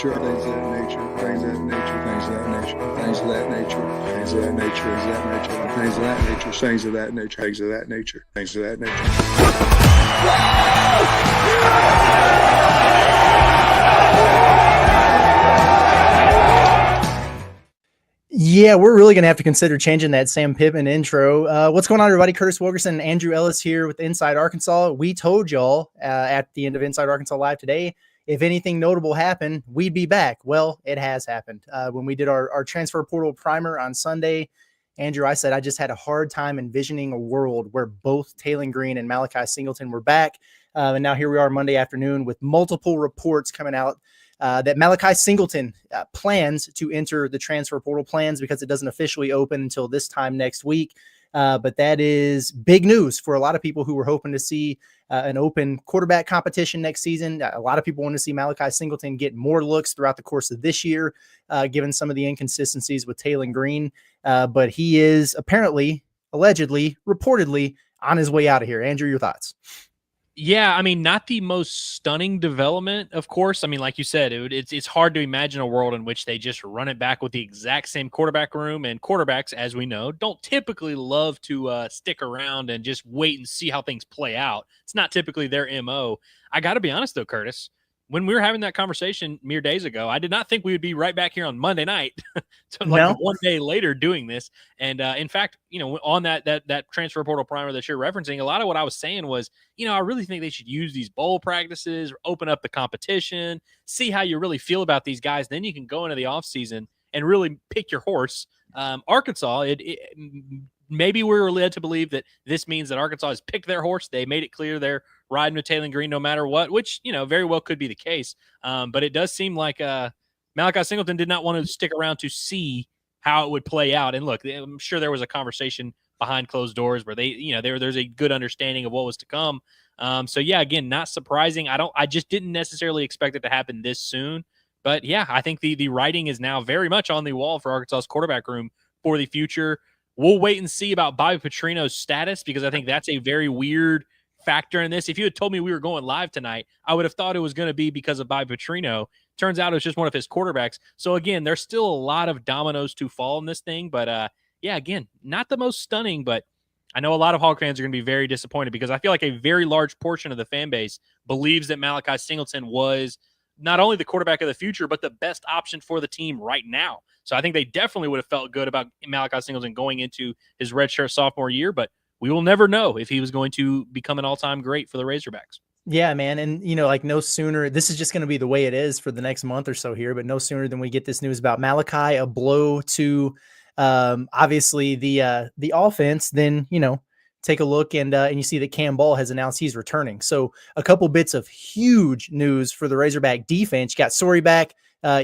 nature, things of that nature, things of that nature, things of that nature, things of that nature, things of that nature, things of that nature, things of that nature, things of that nature, things of that nature, things of that nature. Yeah, we're really going to have to consider changing that Sam Pittman intro. What's going on, everybody? Curtis Wilkerson and Andrew Ellis here with Inside Arkansas. We told y'all at the end of Inside Arkansas Live today, if anything notable happened, we'd be back. Well, it has happened. When we did our transfer portal primer on Sunday, Andrew, I said I just had a hard time envisioning a world where both Taylor Green and Malachi Singleton were back. And now here we are Monday afternoon with multiple reports coming out that Malachi Singleton plans to enter the transfer portal, plans because it doesn't officially open until this time next week. But that is big news for a lot of people who were hoping to see an open quarterback competition next season. A lot of people want to see Malachi Singleton get more looks throughout the course of this year, given some of the inconsistencies with Taylor Green. But he is apparently, allegedly, reportedly on his way out of here. Andrew, your thoughts? Yeah, I mean, not the most stunning development, of course. I mean, like you said, it's hard to imagine a world in which they just run it back with the exact same quarterback room. And quarterbacks, as we know, don't typically love to stick around and just wait and see how things play out. It's not typically their MO. I got to be honest, though, Curtis, when we were having that conversation mere days ago, I did not think we would be right back here on Monday night, so like one day later doing this. And in fact, on that transfer portal primer that you're referencing, a lot of what I was saying was, I really think they should use these bowl practices, open up the competition, see how you really feel about these guys. Then you can go into the offseason and really pick your horse. Arkansas, maybe we're led to believe that this means that Arkansas has picked their horse. They made it clear they're riding with Taylor Green no matter what, which, very well could be the case. But it does seem like Malachi Singleton did not want to stick around to see how it would play out. And look, I'm sure there was a conversation behind closed doors where there's a good understanding of what was to come. So yeah, again, not surprising. I just didn't necessarily expect it to happen this soon. But yeah, I think the writing is now very much on the wall for Arkansas's quarterback room for the future. We'll wait and see about Bobby Petrino's status, because I think that's a very weird factor in this. If you had told me we were going live tonight, I would have thought it was going to be because of Bobby Petrino. Turns out it was just one of his quarterbacks. So again, there's still a lot of dominoes to fall in this thing. But yeah, again, not the most stunning, but I know a lot of Hog fans are going to be very disappointed, because I feel like a very large portion of the fan base believes that Malachi Singleton was not only the quarterback of the future, but the best option for the team right now. So I think they definitely would have felt good about Malachi Singleton going into his redshirt sophomore year, but we will never know if he was going to become an all-time great for the Razorbacks. Yeah, man. And, no sooner, this is just going to be the way it is for the next month or so here, but no sooner than we get this news about Malachi, a blow to obviously the offense, then, take a look and you see that Cam Ball has announced he's returning. So a couple bits of huge news for the Razorback defense. You got Sorey back.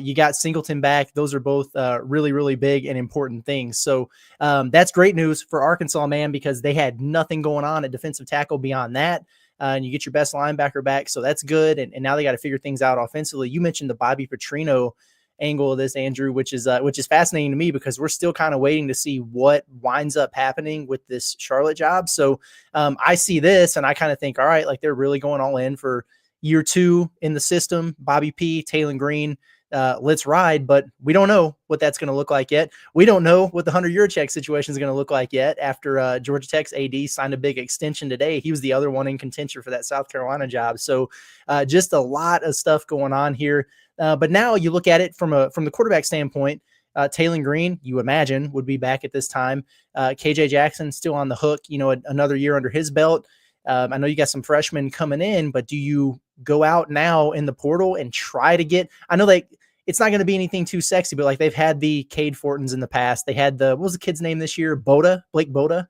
You got Singleton back. Those are both really, really big and important things. So that's great news for Arkansas, man, because they had nothing going on at defensive tackle beyond that. And you get your best linebacker back. So that's good. And now they got to figure things out offensively. You mentioned the Bobby Petrino angle of this, Andrew, which is fascinating to me, because we're still kind of waiting to see what winds up happening with this Charlotte job. So I see this and I kind of think, all right, like they're really going all in for year 2 in the system. Bobby P, Taylor Green, let's ride, but we don't know what that's going to look like yet. We don't know what the 100-year check situation is going to look like yet after Georgia Tech's AD signed a big extension today. He was the other one in contention for that South Carolina job. So just a lot of stuff going on here. But now you look at it from the quarterback standpoint. Taylor Green, you imagine, would be back at this time. KJ Jackson still on the hook, another year under his belt. I know you got some freshmen coming in, but do you go out now in the portal and try to get, I know like it's not going to be anything too sexy, but like they've had the Cade Fortons in the past. They had what was the kid's name this year? Blake Boda.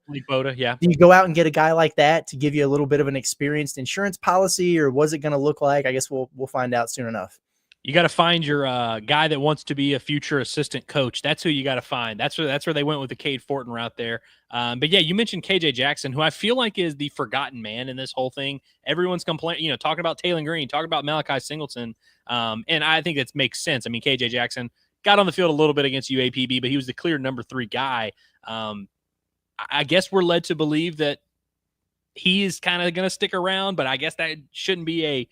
Yeah. Do you go out and get a guy like that to give you a little bit of an experienced insurance policy, or what's it going to look like? I guess we'll find out soon enough. You got to find your guy that wants to be a future assistant coach. That's who you got to find. That's where they went with the Cade Fortin route there. But yeah, you mentioned KJ Jackson, who I feel like is the forgotten man in this whole thing. Everyone's complaining, talking about Taylor Green, talking about Malachi Singleton. And I think that makes sense. I mean, KJ Jackson got on the field a little bit against UAPB, but he was the clear number 3 guy. I guess we're led to believe that he is kind of going to stick around, but I guess that shouldn't be a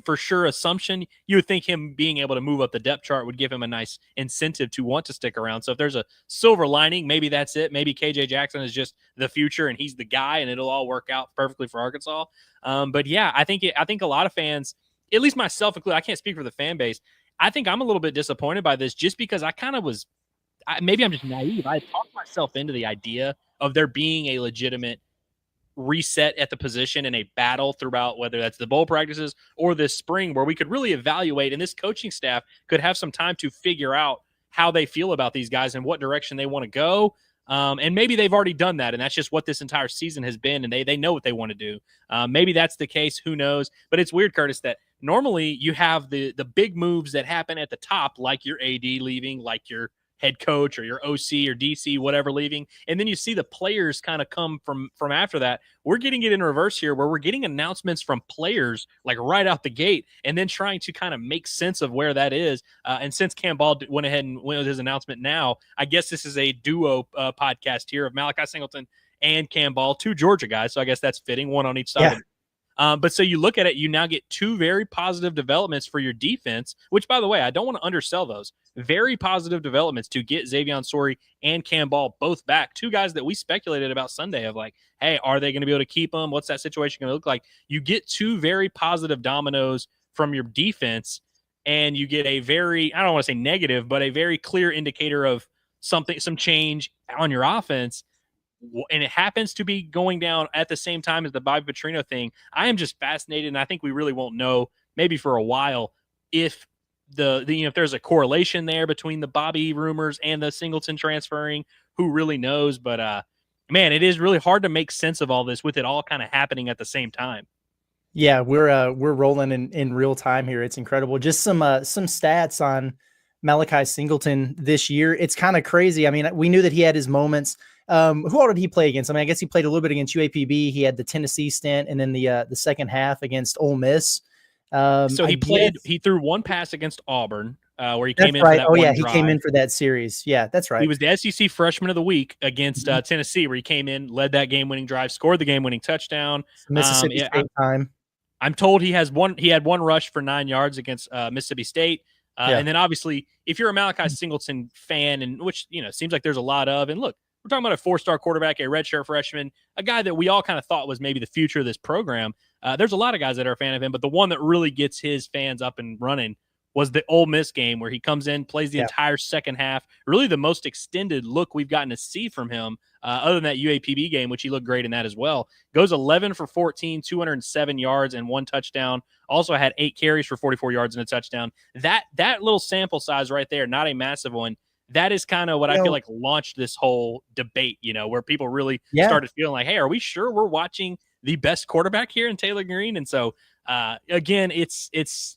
for sure assumption. You would think him being able to move up the depth chart would give him a nice incentive to want to stick around. So if there's a silver lining, maybe that's it. Maybe KJ Jackson is just the future and he's the guy and it'll all work out perfectly for Arkansas. But yeah, I think a lot of fans, at least myself included, I can't speak for the fan base. I think I'm a little bit disappointed by this just because I kind of was, maybe I'm just naive. I talked myself into the idea of there being a legitimate reset at the position in a battle throughout, whether that's the bowl practices or this spring, where we could really evaluate and this coaching staff could have some time to figure out how they feel about these guys and what direction they want to go. And maybe they've already done that, and that's just what this entire season has been, and they know what they want to do. Maybe that's the case. Who knows? But it's weird, Curtis, that normally you have the big moves that happen at the top, like your AD leaving, like your head coach or your OC or DC, whatever, leaving. And then you see the players kind of come from after that. We're getting it in reverse here, where we're getting announcements from players like right out the gate and then trying to kind of make sense of where that is. And since Cam Ball went ahead and went with his announcement now, I guess this is a duo podcast here of Malachi Singleton and Cam Ball, two Georgia guys. So I guess that's fitting, one on each side. Yeah. But so you look at it, you now get two very positive developments for your defense, which, by the way, I don't want to undersell those. Very positive developments to get Xavier Sorey and Cam Ball both back. Two guys that we speculated about Sunday of like, hey, are they going to be able to keep them? What's that situation going to look like? You get two very positive dominoes from your defense, and you get a very, I don't want to say negative, but a very clear indicator of something, some change on your offense. And it happens to be going down at the same time as the Bobby Petrino thing. I am just fascinated, and I think we really won't know maybe for a while if if there's a correlation there between the Bobby rumors and the Singleton transferring. Who really knows? But man, it is really hard to make sense of all this with it all kind of happening at the same time. Yeah, we're rolling in real time here. It's incredible. Just some stats on Malachi Singleton this year. It's kind of crazy. I mean, we knew that he had his moments. Who all did he play against? I mean, I guess he played a little bit against UAPB. He had the Tennessee stint, and then the second half against Ole Miss. So he threw one pass against Auburn, where he came in. Right. For that he came in for that series. Yeah, that's right. He was the SEC Freshman of the Week against Tennessee, where he came in, led that game-winning drive, scored the game-winning touchdown. Mississippi State time. I'm told he had one rush for 9 yards against Mississippi State. And then obviously, if you're a Malachi Singleton fan, and which seems like there's a lot of, and look, we're talking about a 4-star quarterback, a redshirt freshman, a guy that we all kind of thought was maybe the future of this program. There's a lot of guys that are a fan of him, but the one that really gets his fans up and running was the Ole Miss game, where he comes in, plays the entire second half, really the most extended look we've gotten to see from him, other than that UAPB game, which he looked great in that as well. Goes 11 for 14, 207 yards and 1 touchdown. Also had 8 carries for 44 yards and a touchdown. That little sample size right there, not a massive one, that is kind of what I feel like launched this whole debate, where people really started feeling like, hey, are we sure we're watching the best quarterback here in Taylor Green? And so, again, it's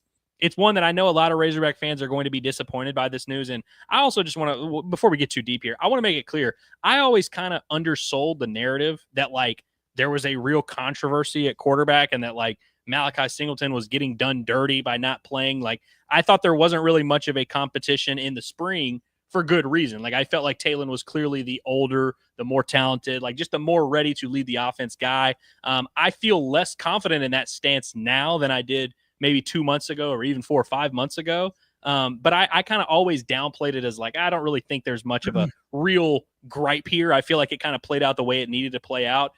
one that I know a lot of Razorback fans are going to be disappointed by this news. And I also just want to, before we get too deep here, I want to make it clear. I always kind of undersold the narrative that like there was a real controversy at quarterback and that like Malachi Singleton was getting done dirty by not playing. Like I thought there wasn't really much of a competition in the spring for good reason. Like I felt like Taylor was clearly the older, the more talented, like just the more ready to lead the offense guy. I feel less confident in that stance now than I did maybe 2 months ago or even 4 or 5 months ago. But I kind of always downplayed it as like, I don't really think there's much of a real gripe here. I feel like it kind of played out the way it needed to play out.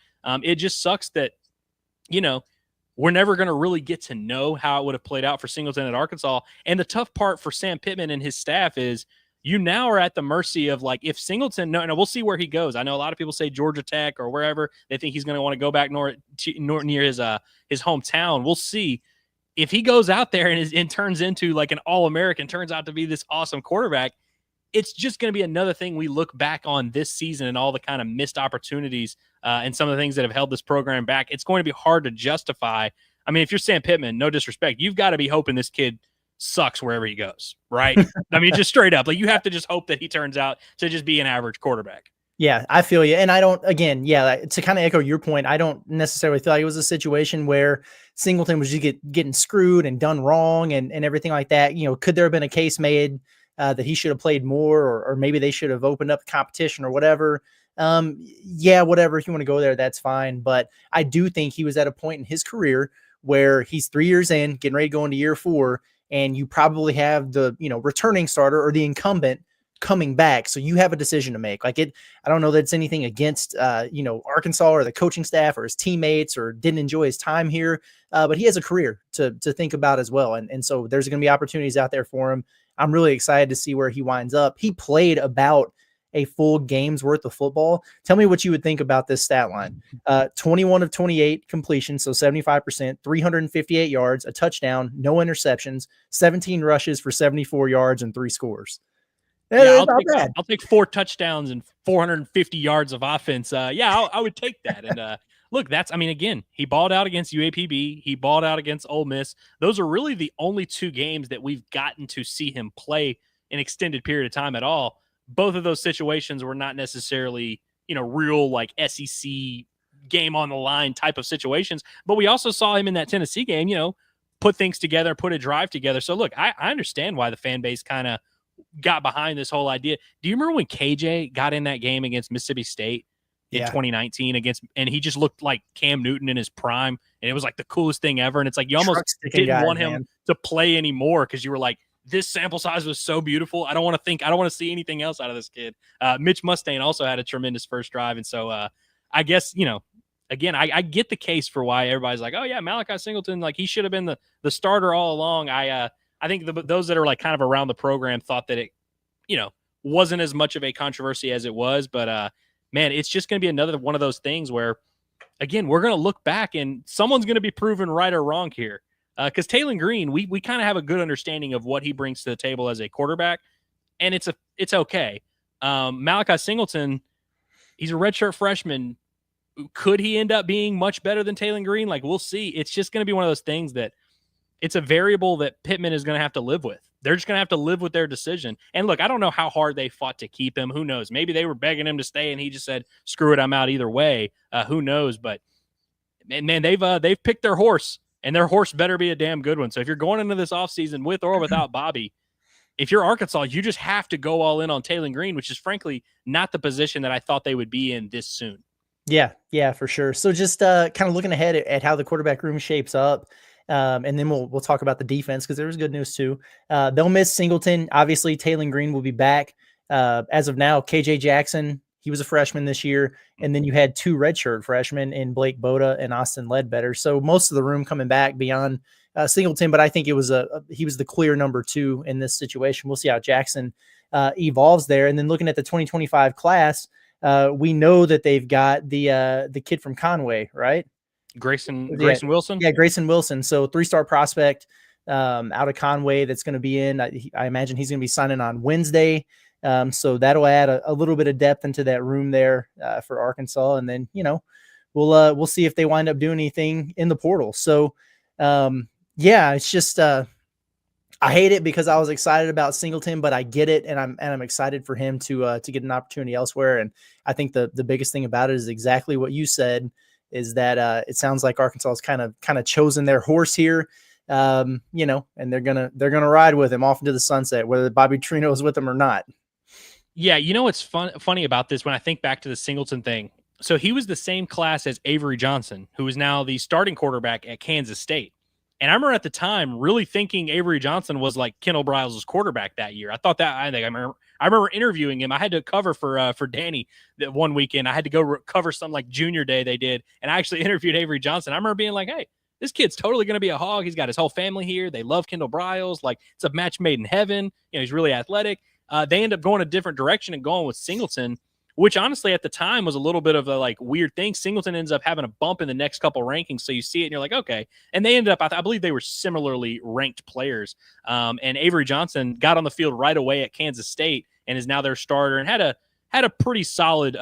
It just sucks that, we're never going to really get to know how it would have played out for Singleton at Arkansas. And the tough part for Sam Pittman and his staff is you now are at the mercy of like, if Singleton, no, we'll see where he goes. I know a lot of people say Georgia Tech or wherever they think he's going to want to go back near his hometown. We'll see. If he goes out there and turns into like an All-American, turns out to be this awesome quarterback, it's just going to be another thing we look back on this season and all the kind of missed opportunities and some of the things that have held this program back. It's going to be hard to justify. I mean, if you're Sam Pittman, no disrespect, you've got to be hoping this kid sucks wherever he goes, right? I mean, just straight up, like you have to just hope that he turns out to just be an average quarterback. Yeah, I feel you. And I don't, again, to kind of echo your point, I don't necessarily feel like it was a situation where Singleton was just getting screwed and done wrong and everything like that. Could there have been a case made that he should have played more or maybe they should have opened up the competition or whatever? Yeah, whatever. If you want to go there, that's fine. But I do think he was at a point in his career where he's 3 years in, getting ready to go into year 4, and you probably have the, returning starter or the incumbent coming back. So you have a decision to make. I don't know that it's anything against, Arkansas or the coaching staff or his teammates or didn't enjoy his time here. But he has a career to think about as well. And so there's going to be opportunities out there for him. I'm really excited to see where he winds up. He played about a full game's worth of football. Tell me what you would think about this stat line. 21 of 28 completion, so 75%, 358 yards, a touchdown, no interceptions, 17 rushes for 74 yards and 3 scores. Yeah, I'll take 4 touchdowns and 450 yards of offense. I would take that. And look, again, he balled out against UAPB. He balled out against Ole Miss. Those are really the only 2 games that we've gotten to see him play an extended period of time at all. Both of those situations were not necessarily, real like SEC game on the line type of situations. But we also saw him in that Tennessee game, put things together, put a drive together. So look, I understand why the fan base kind of got behind this whole idea. Do you remember when KJ got in that game against Mississippi State in 2019 and he just looked like Cam Newton in his prime, and it was like the coolest thing ever. And it's like you almost didn't want him to play anymore because you were like, this sample size was so beautiful. I don't want to see anything else out of this kid. Mitch Mustaine also had a tremendous first drive. And so I guess, again, I get the case for why everybody's like, oh yeah, Malachi Singleton, like he should have been the starter all along. I think those that are like kind of around the program thought that it, wasn't as much of a controversy as it was. But man, it's just going to be another one of those things where, again, we're going to look back and someone's going to be proven right or wrong here. Because Taylon Green, we kind of have a good understanding of what he brings to the table as a quarterback, and it's okay. Malachi Singleton, he's a redshirt freshman. Could he end up being much better than Taylon Green? Like, we'll see. It's just going to be one of those things that it's a variable that Pittman is going to have to live with. They're just going to have to live with their decision. And look, I don't know how hard they fought to keep him. Who knows? Maybe they were begging him to stay, and he just said, "Screw it, I'm out either way." Who knows? But man, they've picked their horse. And their horse better be a damn good one. So if you're going into this offseason with or without Bobby, if you're Arkansas, you just have to go all in on Taylon Green, which is frankly not the position that I thought they would be in this soon. Yeah, for sure. So just kind of looking ahead at how the quarterback room shapes up, and then we'll talk about the defense because there was good news too. They'll miss Singleton. Obviously, Taylon Green will be back. As of now, KJ Jackson, he was a freshman this year. And then you had 2 redshirt freshmen in Blake Boda and Austin Ledbetter. So most of the room coming back beyond Singleton, but I think he was the clear number 2 in this situation. We'll see how Jackson evolves there. And then looking at the 2025 class, we know that they've got the kid from Conway, right? Grayson Wilson. Yeah, Grayson Wilson. So 3-star prospect out of Conway that's going to be in. I imagine he's going to be signing on Wednesday. So that'll add a little bit of depth into that room there for Arkansas. And then, we'll see if they wind up doing anything in the portal. So, it's just, I hate it because I was excited about Singleton, but I get it. And I'm excited for him to get an opportunity elsewhere. And I think the biggest thing about it is exactly what you said, is that it sounds like Arkansas has kind of chosen their horse here. And they're going to ride with him off into the sunset, whether Bobby Trino is with them or not. Yeah, what's funny about this when I think back to the Singleton thing? So he was the same class as Avery Johnson, who is now the starting quarterback at Kansas State. And I remember at the time really thinking Avery Johnson was like Kendall Briles' quarterback that year. I remember interviewing him. I had to cover for Danny that one weekend. I had to go cover some like junior day they did, and I actually interviewed Avery Johnson. I remember being like, "Hey, this kid's totally going to be a Hog. He's got his whole family here. They love Kendall Briles. Like, it's a match made in heaven. He's really athletic." They end up going a different direction and going with Singleton, which honestly at the time was a little bit of a like weird thing. Singleton ends up having a bump in the next couple rankings. So you see it and you're like, okay. And they ended up, I believe they were similarly ranked players. And Avery Johnson got on the field right away at Kansas State and is now their starter and had a pretty solid,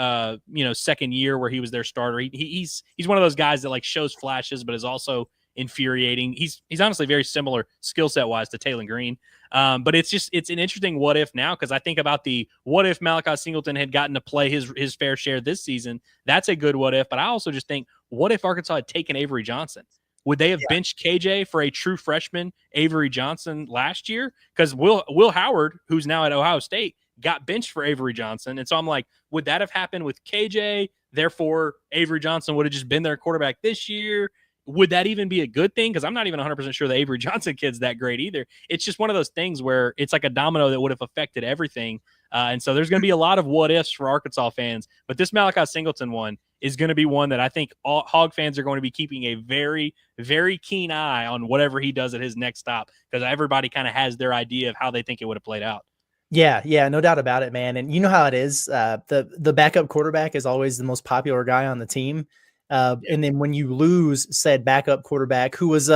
second year where he was their starter. He's one of those guys that like shows flashes, but is also infuriating. He's honestly very similar skill set wise to Taylon Green. But it's an interesting what if now, because I think about the what if Malachi Singleton had gotten to play his fair share this season. That's a good what if. But I also just think, what if Arkansas had taken Avery Johnson? Would they have benched KJ for a true freshman Avery Johnson last year? Because Will Howard, who's now at Ohio State, got benched for Avery Johnson. And so I'm like, would that have happened with KJ? Therefore, Avery Johnson would have just been their quarterback this year. Would that even be a good thing? Because I'm not even 100% sure the Avery Johnson kid's that great either. It's just one of those things where it's like a domino that would have affected everything. And so there's going to be a lot of what ifs for Arkansas fans. But this Malachi Singleton one is going to be one that I think all Hog fans are going to be keeping a very, very keen eye on whatever he does at his next stop, because everybody kind of has their idea of how they think it would have played out. Yeah, no doubt about it, man. And you know how it is. The backup quarterback is always the most popular guy on the team. And then when you lose said backup quarterback, who was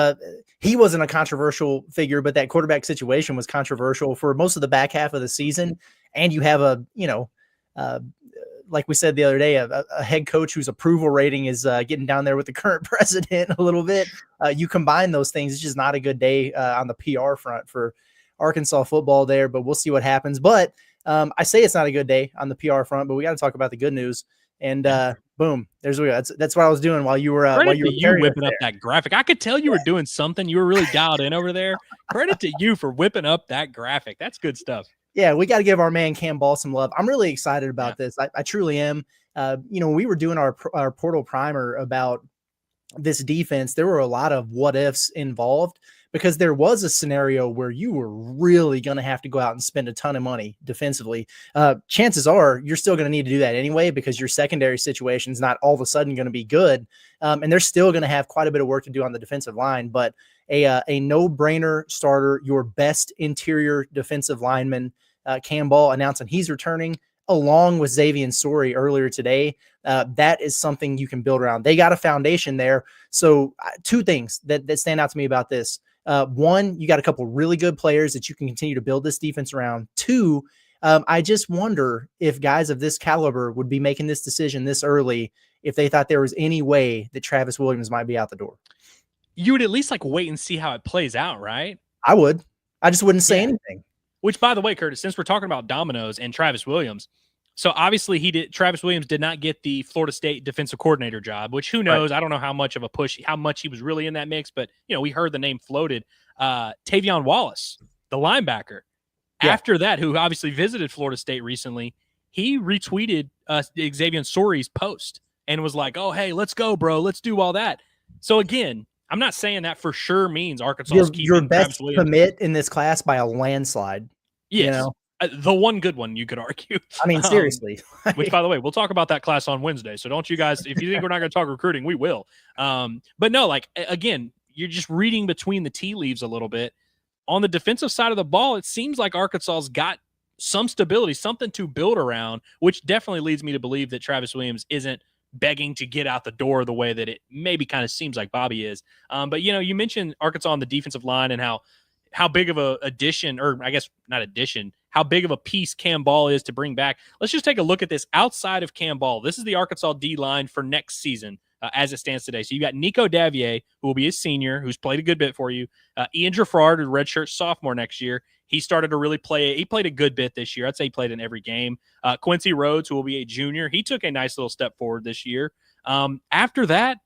he wasn't a controversial figure, but that quarterback situation was controversial for most of the back half of the season. And you have like we said the other day, a head coach whose approval rating is getting down there with the current president a little bit. You combine those things, it's just not a good day on the PR front for Arkansas football there, but we'll see what happens. But I say it's not a good day on the PR front, but we got to talk about the good news. And boom, there's that's what I was doing while you were whipping up that graphic. I could tell you were doing something. You were really dialed in over there. Credit to you for whipping up that graphic. That's good stuff. Yeah, we got to give our man Cam Ball some love. I'm really excited about this. I truly am. We were doing our portal primer about this defense. There were a lot of what ifs involved, because there was a scenario where you were really going to have to go out and spend a ton of money defensively. Chances are you're still going to need to do that anyway, because your secondary situation is not all of a sudden going to be good. And they're still going to have quite a bit of work to do on the defensive line, but a no-brainer starter, your best interior defensive lineman, Cam Ball, announcing he's returning, along with Xavier Sorey earlier today. That is something you can build around. They got a foundation there. So two things that stand out to me about this. One, you got a couple really good players that you can continue to build this defense around. Two, I just wonder if guys of this caliber would be making this decision this early if they thought there was any way that Travis Williams might be out the door. You would at least wait and see how it plays out, right? I would. I just wouldn't say anything. Which, by the way, Curtis, since we're talking about dominoes and Travis Williams, so obviously Travis Williams did not get the Florida State defensive coordinator job, which who knows? Right. I don't know how much of a push, how much he was really in that mix, but we heard the name floated. Tavion Wallace, the linebacker, after that, who obviously visited Florida State recently, he retweeted Xavier Sorey's post and was like, "Oh, hey, let's go, bro. Let's do all that." So again, I'm not saying that for sure means Arkansas is keeping your best Travis Williams commit in this class by a landslide. Yes. The one good one, you could argue. I mean, seriously. Which, by the way, we'll talk about that class on Wednesday. So don't you guys, if you think we're not going to talk recruiting, we will. But no, again, you're just reading between the tea leaves a little bit. On the defensive side of the ball, it seems like Arkansas's got some stability, something to build around, which definitely leads me to believe that Travis Williams isn't begging to get out the door the way that it maybe kind of seems like Bobby is. But, you mentioned Arkansas on the defensive line and how big of a addition, or I guess not addition, how big of a piece Cam Ball is to bring back. Let's just take a look at this outside of Cam Ball. This is the Arkansas D-line for next season as it stands today. So you got Nico Davier, who will be a senior, who's played a good bit for you. Ian Giffard, a redshirt sophomore next year. He started to really play. He played a good bit this year. I'd say he played in every game. Quincy Rhodes, who will be a junior. He took a nice little step forward this year. After that,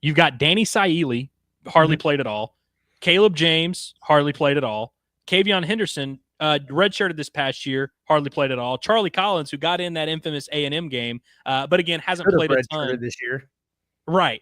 you've got Danny Saili, hardly played at all. Caleb James, hardly played at all. Kavion Henderson, redshirted this past year, hardly played at all. Charlie Collins, who got in that infamous A&M game, but again, hasn't played a ton this year. Right.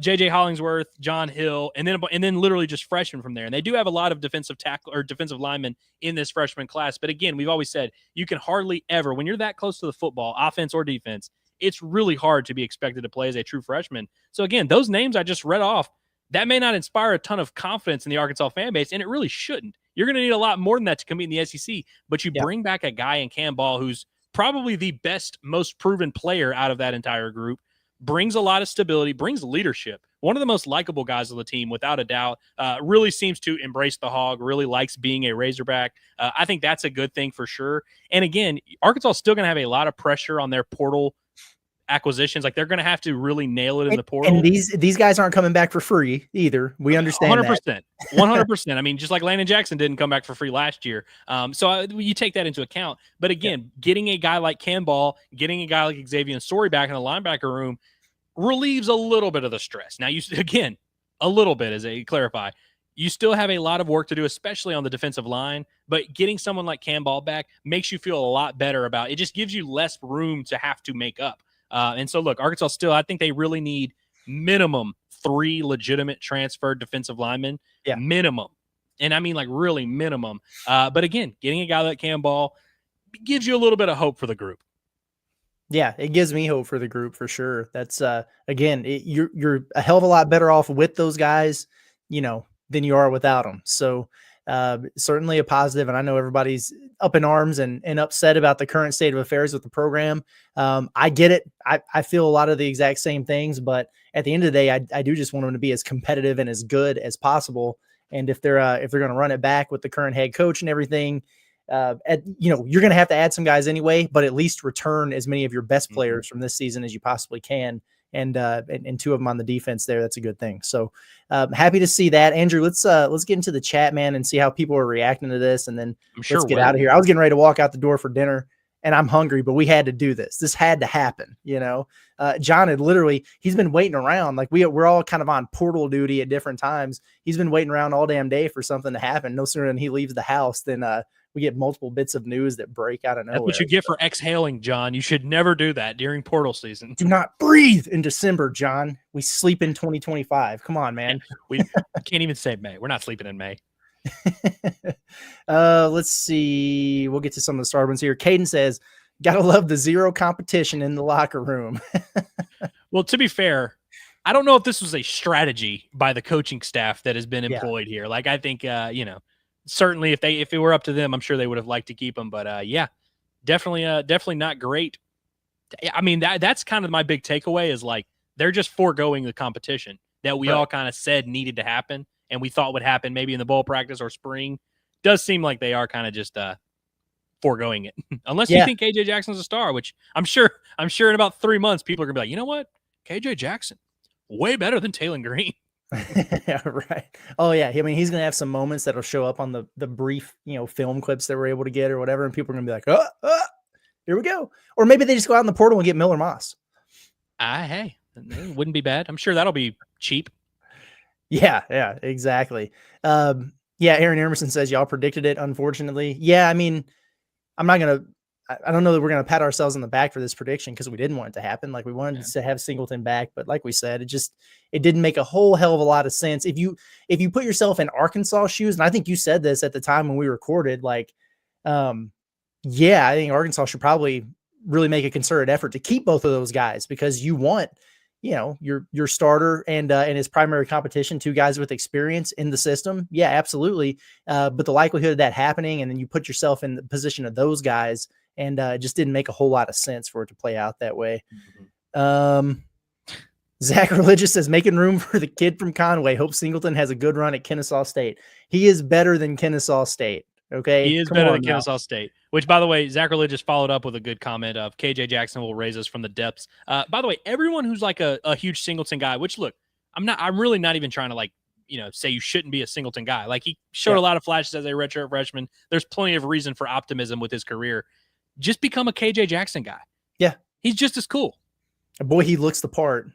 J.J. Hollingsworth, John Hill, and then literally just freshmen from there. And they do have a lot of defensive tackle or defensive linemen in this freshman class. But again, we've always said you can hardly ever, when you're that close to the football, offense or defense, it's really hard to be expected to play as a true freshman. So again, those names I just read off, that may not inspire a ton of confidence in the Arkansas fan base, and it really shouldn't. You're going to need a lot more than that to compete in the SEC. But you bring back a guy in Cam Ball who's probably the best, most proven player out of that entire group, brings a lot of stability, brings leadership. One of the most likable guys on the team, without a doubt, really seems to embrace the Hog, really likes being a Razorback. I think that's a good thing for sure. And again, Arkansas is still going to have a lot of pressure on their portal acquisitions. Like, they're going to have to really nail it in the portal. And these guys aren't coming back for free either. We understand 100%. that. 100%. I mean, just like Landon Jackson didn't come back for free last year. So you take that into account. But again, getting a guy like Cam Ball, getting a guy like Xavier Sorey back in the linebacker room relieves a little bit of the stress. Now, again, a little bit, as I clarify, You still have a lot of work to do, especially on the defensive line, but getting someone like Cam Ball back makes you feel a lot better about it. It just gives you less room to have to make up. And so, look, Arkansas still, I think they really need minimum 3 legitimate transferred defensive linemen, minimum. And I mean, like, really minimum. But again, getting a guy like Cam Ball gives you a little bit of hope for the group. Yeah, it gives me hope for the group for sure. That's again, you're a hell of a lot better off with those guys, than you are without them. So certainly a positive. And I know everybody's up in arms and upset about the current state of affairs with the program. I get it. I feel a lot of the exact same things, but at the end of the day, I do just want them to be as competitive and as good as possible. And if they're going to run it back with the current head coach and everything, you're going to have to add some guys anyway, but at least return as many of your best players from this season as you possibly can. And 2 of them on the defense there. That's a good thing. So happy to see that. Andrew, let's get into the chat, man, and see how people are reacting to this. And then let's get out of here. I was getting ready to walk out the door for dinner and I'm hungry, but we had to do this. This had to happen. John had he's been waiting around. Like we're all kind of on portal duty at different times. He's been waiting around all damn day for something to happen. No sooner than he leaves the house than we get multiple bits of news that break out of nowhere. That's what you get for exhaling, John. You should never do that during portal season. Do not breathe in December, John. We sleep in 2025. Come on, man. We can't even say May. We're not sleeping in May. Let's see. We'll get to some of the star ones here. Caden says, gotta love the zero competition in the locker room. Well, to be fair, I don't know if this was a strategy by the coaching staff that has been employed here. Like, I think, certainly if it were up to them, I'm sure they would have liked to keep him, but definitely not great. I mean, that's kind of my big takeaway is like, they're just foregoing the competition that we all kind of said needed to happen. And we thought would happen maybe in the bowl practice or spring. Does seem like they are kind of just foregoing it. Unless you think KJ Jackson's a star, which I'm sure in about 3 months, people are gonna be like, you know what? KJ Jackson, way better than Taylor Green. Yeah, right. Oh yeah. I mean, he's going to have some moments that'll show up on the brief, film clips that we're able to get or whatever. And people are going to be like, here we go. Or maybe they just go out in the portal and get Miller Moss. Hey, it wouldn't be bad. I'm sure that'll be cheap. Yeah, exactly. Aaron Emerson says y'all predicted it, unfortunately. Yeah, I mean, I don't know that we're going to pat ourselves on the back for this prediction because we didn't want it to happen. Like we wanted to have Singleton back, but like we said, it didn't make a whole hell of a lot of sense. If you put yourself in Arkansas shoes, and I think you said this at the time when we recorded, like, I think Arkansas should probably really make a concerted effort to keep both of those guys because you want, your starter and his primary competition, 2 guys with experience in the system. Yeah, absolutely. But the likelihood of that happening, and then you put yourself in the position of those guys, and it just didn't make a whole lot of sense for it to play out that way. Zach Religious says, making room for the kid from Conway. Hope Singleton has a good run at Kennesaw State. He is better than Kennesaw State. Okay. He is better than Kennesaw State, which, by the way, Zach Religious followed up with a good comment of KJ Jackson will raise us from the depths. By the way, everyone who's like a huge Singleton guy, which look, I'm really not even trying to say you shouldn't be a Singleton guy. Like he showed a lot of flashes as a redshirt freshman. There's plenty of reason for optimism with his career. Just become a KJ Jackson guy. Yeah. He's just as cool. Boy, he looks the part.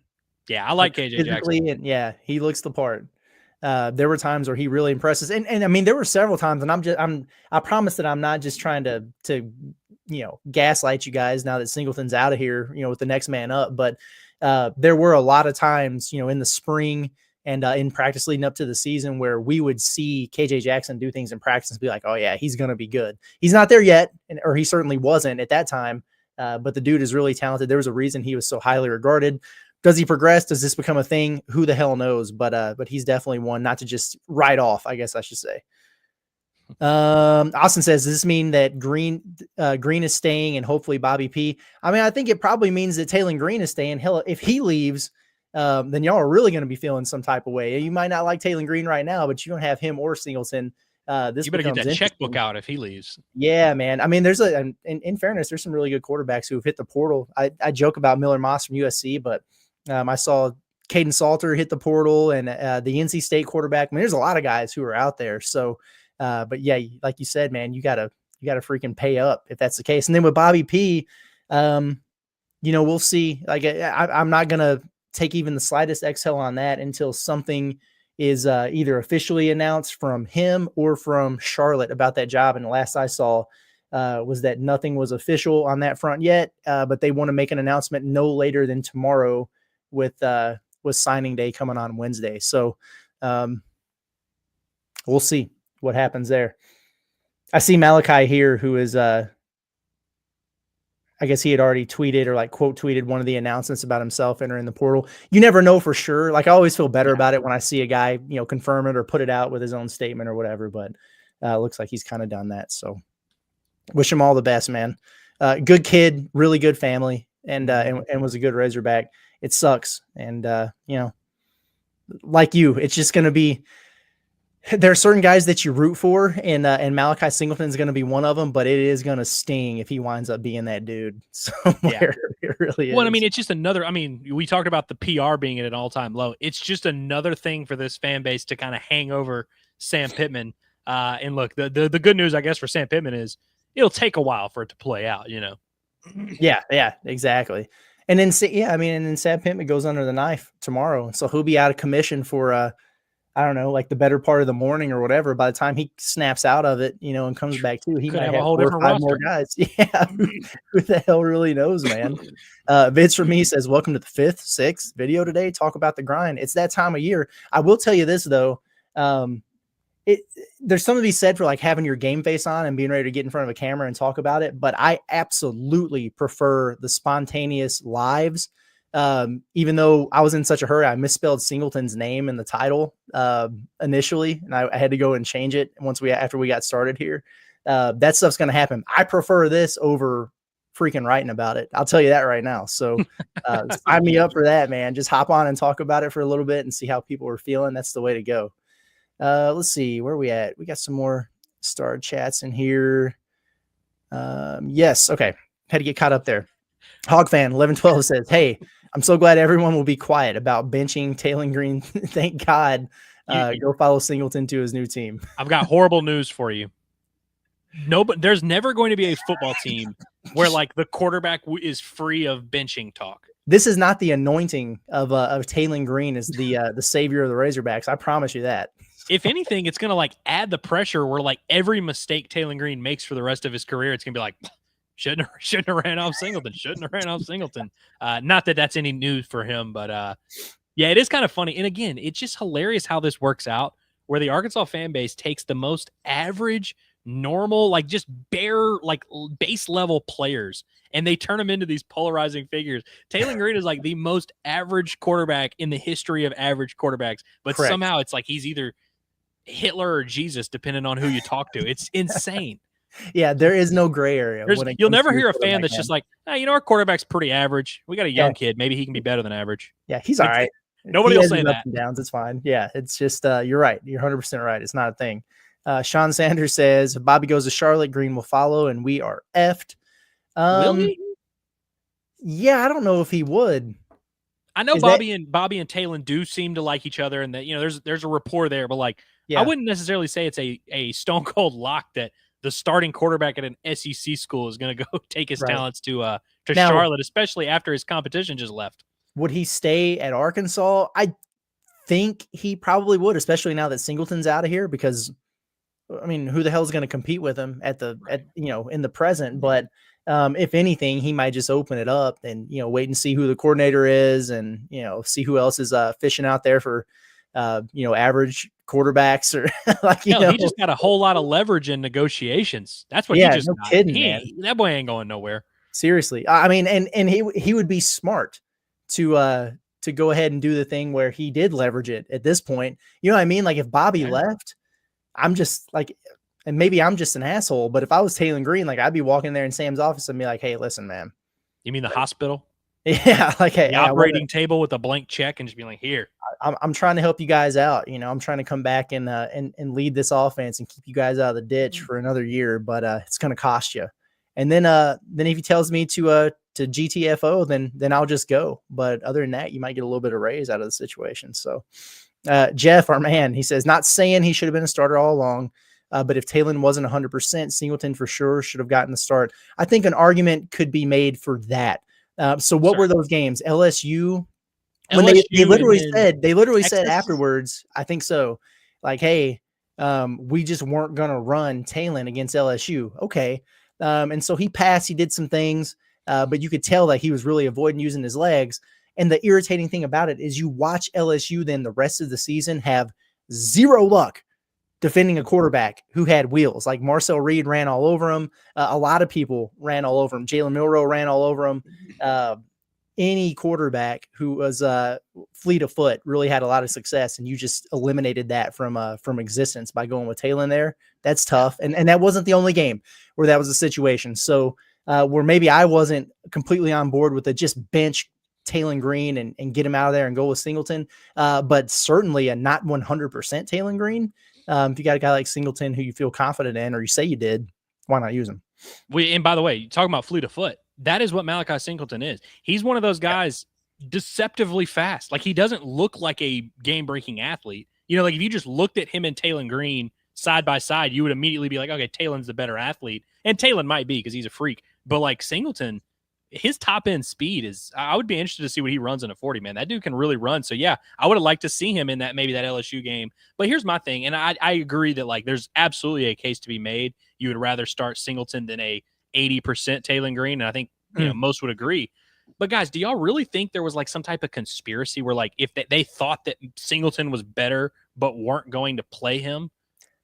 Yeah. I like KJ Jackson. And yeah, he looks the part. There were times where he really impresses, and I mean there were several times, and I promise that I'm not just trying to gaslight you guys now that Singleton's out of here, with the next man up, but there were a lot of times, in the spring and in practice leading up to the season where we would see KJ Jackson do things in practice and be like, oh yeah, he's gonna be good. He's not there yet, or he certainly wasn't at that time, but the dude is really talented. There was a reason he was so highly regarded. Does he progress? Does this become a thing? Who the hell knows? But he's definitely one not to just write off, I guess I should say. Austin says, does this mean that Green is staying and hopefully Bobby P? I mean, I think it probably means that Taylor Green is staying. Hell, if he leaves, then y'all are really going to be feeling some type of way. You might not like Taylor Green right now, but you don't have him or Singleton. You better get that checkbook out if he leaves. Yeah, man. I mean, in fairness, there's some really good quarterbacks who have hit the portal. I joke about Miller Moss from USC, but I saw Caden Salter hit the portal and the NC State quarterback. I mean, there's a lot of guys who are out there. So, but yeah, like you said, man, you gotta freaking pay up if that's the case. And then with Bobby P, we'll see. Like I'm not gonna take even the slightest exhale on that until something is either officially announced from him or from Charlotte about that job. And the last I saw was that nothing was official on that front yet, but they want to make an announcement no later than tomorrow with signing day coming on Wednesday. So we'll see what happens there. I see Malachi here, who is, I guess he had already tweeted or like quote tweeted one of the announcements about himself entering the portal. You never know for sure. Like I always feel better about it when I see a guy, confirm it or put it out with his own statement or whatever, but it looks like he's kind of done that. So wish him all the best, man. Good kid, really good family, and was a good Razorback. It sucks. And, like you, it's just going to be, there are certain guys that you root for, and Malachi Singleton is going to be one of them, but it is going to sting if he winds up being that dude somewhere. Yeah. It really is. Well, I mean, it's just another, we talked about the PR being at an all-time low. It's just another thing for this fan base to kind of hang over Sam Pittman. And look, the good news, I guess, for Sam Pittman is it'll take a while for it to play out, Yeah, exactly. And then, and then Sam Pittman goes under the knife tomorrow. So he'll be out of commission for, I don't know, like the better part of the morning or whatever. By the time he snaps out of it, and comes back too, he might have 4 or 5 more guys. Yeah. Who the hell really knows, man? Vince from me says, welcome to the 5th, 6th video today. Talk about the grind. It's that time of year. I will tell you this though. There's something to be said for like having your game face on and being ready to get in front of a camera and talk about it. But I absolutely prefer the spontaneous lives. Even though I was in such a hurry, I misspelled Singleton's name in the title initially, and I had to go and change it after we got started here. That stuff's going to happen. I prefer this over freaking writing about it. I'll tell you that right now. So sign me up for that, man. Just hop on and talk about it for a little bit and see how people are feeling. That's the way to go. Let's see, where are we at? We got some more star chats in here. Yes. Okay. Had to get caught up there. Hog fan 1112 says, hey, I'm so glad everyone will be quiet about benching Taylor Green. Thank God. Go follow Singleton to his new team. I've got horrible news for you. No, but there's never going to be a football team where like the quarterback is free of benching talk. This is not the anointing of Taylor Green as the savior of the Razorbacks. I promise you that. If anything, it's going to like add the pressure where like every mistake Taylor Green makes for the rest of his career, it's going to be like, shouldn't have ran off Singleton. Shouldn't have ran off Singleton. Not that that's any news for him, but yeah, it is kind of funny. And again, it's just hilarious how this works out, where the Arkansas fan base takes the most average, normal, like just bare, like base level players, and they turn them into these polarizing figures. Taylor Green is like the most average quarterback in the history of average quarterbacks, but Correct. Somehow it's like he's either Hitler or Jesus, depending on who you talk to. It's insane. Yeah, there is no gray area. You'll never hear a fan that's just like, our quarterback's pretty average. We got a young kid. Maybe he can be better than average. Yeah, he's all right. Nobody will say that. Ups and downs, it's fine. Yeah, it's just you're right. You're 100% right. It's not a thing. Sean Sanders says, if Bobby goes to Charlotte, Green will follow, and we are effed. Will he? Yeah, I don't know if he would. I know Bobby and Taylor do seem to like each other, and that there's a rapport there, but like I wouldn't necessarily say it's a stone cold lock that the starting quarterback at an SEC school is going to go take his talents to Charlotte, especially after his competition just left. Would he stay at Arkansas? I think he probably would, especially now that Singleton's out of here, because I mean, who the hell is going to compete with him in the present? But if anything, he might just open it up and, wait and see who the coordinator is and, see who else is fishing out there for, average quarterbacks or he just got a whole lot of leverage in negotiations. That's what he just no kidding, man. That boy ain't going nowhere. Seriously. I mean, and he would be smart to go ahead and do the thing where he did leverage it at this point. You know what I mean? Like if Bobby left, I'm just like, and maybe I'm just an asshole, but if I was Taylor Green, like I'd be walking there in Sam's office and be like, hey, listen, man. You mean the hospital? Yeah. Like, hey, the operating table with a blank check and just be like, here. I'm trying to help you guys out. I'm trying to come back and lead this offense and keep you guys out of the ditch for another year, but it's going to cost you. And then if he tells me to GTFO, then I'll just go. But other than that, you might get a little bit of raise out of the situation. So Jeff, our man, he says, not saying he should have been a starter all along, but if Taylor wasn't 100%, Singleton for sure should have gotten the start. I think an argument could be made for that. So what were those games? LSU when they LSU literally said Texas? afterwards, I think so, like, hey, we just weren't gonna run Talon against LSU. Okay. And so he passed, he did some things, but you could tell that he was really avoiding using his legs. And the irritating thing about it is you watch LSU then the rest of the season have zero luck defending a quarterback who had wheels. Like Marcel Reed ran all over him. A lot of people ran all over him. Jalen Milroe ran all over him. Any quarterback who was fleet of foot really had a lot of success, and you just eliminated that from existence by going with Talon there. That's tough. And that wasn't the only game where that was a situation. So where maybe I wasn't completely on board with the just bench Talon Green and get him out of there and go with Singleton. But certainly a not 100% Talon Green. If you got a guy like Singleton who you feel confident in, or you say you did, why not use him? And by the way, you're talking about fleet of foot. That is what Malachi Singleton is. He's one of those guys deceptively fast. Like, he doesn't look like a game-breaking athlete. You know, like if you just looked at him and Talon Green side by side, you would immediately be like, okay, Talon's the better athlete. And Talon might be because he's a freak. But like Singleton, his top end speed is, I would be interested to see what he runs in a 40, man. That dude can really run. So yeah, I would have liked to see him in that, maybe that LSU game. But here's my thing. And I agree that like, there's absolutely a case to be made. You would rather start Singleton than a 80% Talon Green. And I think, you know, most would agree. But guys, do y'all really think there was like some type of conspiracy where like, if they thought that Singleton was better, but weren't going to play him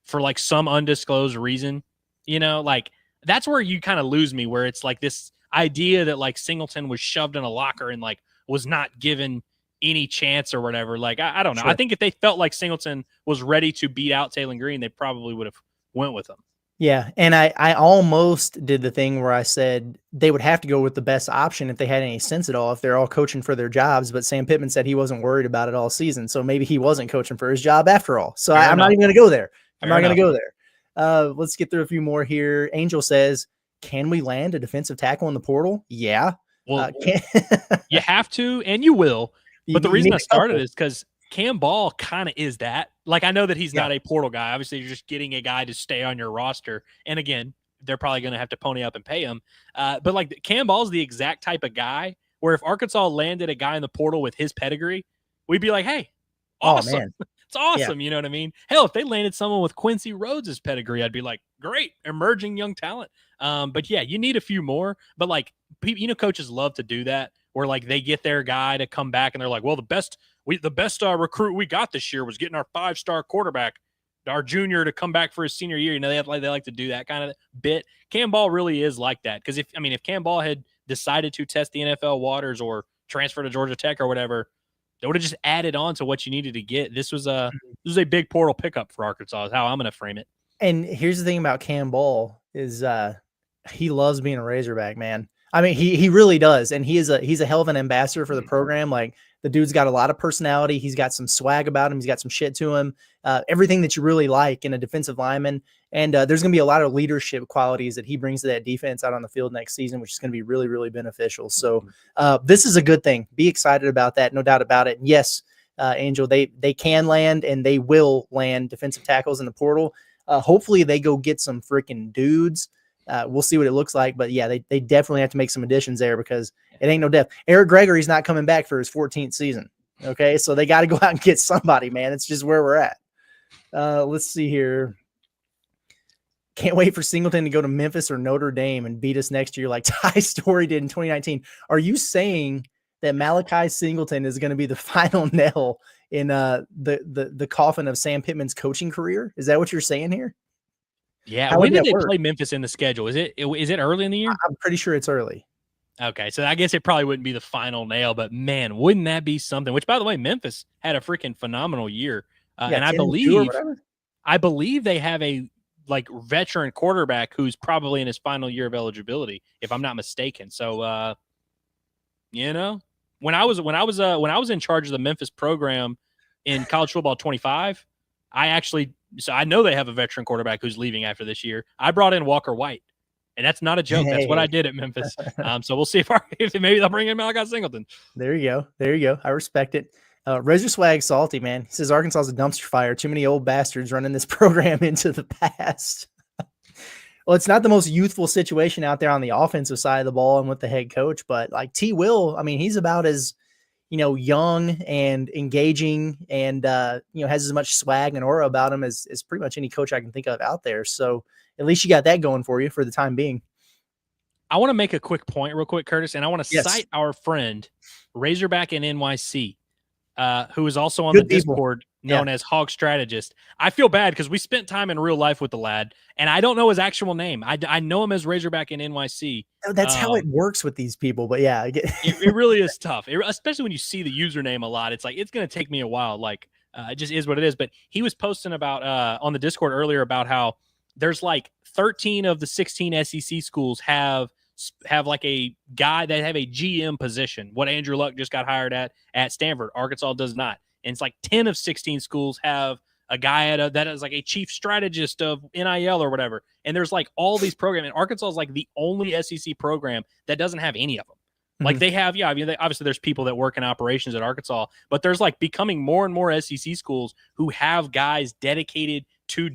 for like some undisclosed reason, you know, like that's where you kind of lose me, where it's like this idea that like Singleton was shoved in a locker and like was not given any chance or whatever. Like, I don't know. Sure. I think if they felt like Singleton was ready to beat out Talon Green, they probably would have went with him. Yeah. And I almost did the thing where I said they would have to go with the best option if they had any sense at all, if they're all coaching for their jobs. But Sam Pittman said he wasn't worried about it all season. So maybe he wasn't coaching for his job after all. So I'm not even going to go there. I'm not going to go there. Let's get through a few more here. Angel says, can we land a defensive tackle in the portal? Yeah. Well, you have to, and you will. But the reason I started is because Cam Ball kind of is that. Like, I know that he's not a portal guy. Obviously, you're just getting a guy to stay on your roster. And again, they're probably going to have to pony up and pay him. But like, Cam Ball's the exact type of guy where if Arkansas landed a guy in the portal with his pedigree, we'd be like, hey, awesome. Oh, man. It's awesome. Yeah. You know what I mean? Hell, if they landed someone with Quincy Rhodes' pedigree, I'd be like, great, emerging young talent. But yeah, you need a few more. But like, you know, coaches love to do that, where like they get their guy to come back and they're like, well, the best recruit we got this year was getting our 5-star quarterback, our junior, to come back for his senior year. You know, they like to do that kind of bit. Cam Ball really is like that, because if Cam Ball had decided to test the NFL waters or transfer to Georgia Tech or whatever, they would have just added on to what you needed to get. This was a big portal pickup for Arkansas, is how I'm going to frame it. And here's the thing about Cam Ball is he loves being a Razorback, man. I mean, he really does. And he's a hell of an ambassador for the program. Like, the dude's got a lot of personality. He's got some swag about him. He's got some shit to him. Everything that you really like in a defensive lineman. And there's going to be a lot of leadership qualities that he brings to that defense out on the field next season, which is going to be really, really beneficial. So this is a good thing. Be excited about that. No doubt about it. And yes, Angel, they can land and they will land defensive tackles in the portal. Hopefully they go get some freaking dudes. We'll see what it looks like, but yeah, they definitely have to make some additions there, because it ain't no depth. Eric Gregory's not coming back for his 14th season. Okay. So they got to go out and get somebody, man. It's just where we're at. Let's see here. Can't wait for Singleton to go to Memphis or Notre Dame and beat us next year like Ty Story did in 2019. Are you saying that Malachi Singleton is going to be the final nail in the coffin of Sam Pittman's coaching career? Is that what you're saying here? Yeah. When did they play Memphis in the schedule? Is it early in the year? I'm pretty sure it's early. Okay. So I guess it probably wouldn't be the final nail, but man, wouldn't that be something? Which, by the way, Memphis had a freaking phenomenal year. And I believe they have a like veteran quarterback who's probably in his final year of eligibility, if I'm not mistaken. So, you know, when I was in charge of the Memphis program in college football 25, so I know they have a veteran quarterback who's leaving after this year. I brought in Walker White, and that's not a joke. Hey. That's what I did at Memphis. So we'll see if maybe they'll bring in Malachi Singleton. There you go. I respect it. Razor Swag Salty, man. He says Arkansas is a dumpster fire. Too many old bastards running this program into the past. Well, it's not the most youthful situation out there on the offensive side of the ball and with the head coach, but like T. Will, I mean, he's about as young and engaging and, has as much swag and aura about him as pretty much any coach I can think of out there. So at least you got that going for you for the time being. I want to make a quick point real quick, Curtis, and I want to Yes. cite our friend Razorback in NYC, who is also on Good the people. Discord known as Hog Strategist. I feel bad because we spent time in real life with the lad, and I don't know his actual name. I know him as Razorback in NYC. That's how it works with these people. But yeah, it really is tough, especially when you see the username a lot. It's like, it's going to take me a while. Like, it just is what it is. But he was posting about on the Discord earlier about how there's like 13 of the 16 SEC schools have like a guy that have a GM position. What Andrew Luck just got hired at Stanford. Arkansas does not. And it's like 10 of 16 schools have a guy that is like a chief strategist of NIL or whatever. And there's like all these programs. And Arkansas is like the only SEC program that doesn't have any of them. Like they have, obviously there's people that work in operations at Arkansas, but there's like becoming more and more SEC schools who have guys dedicated to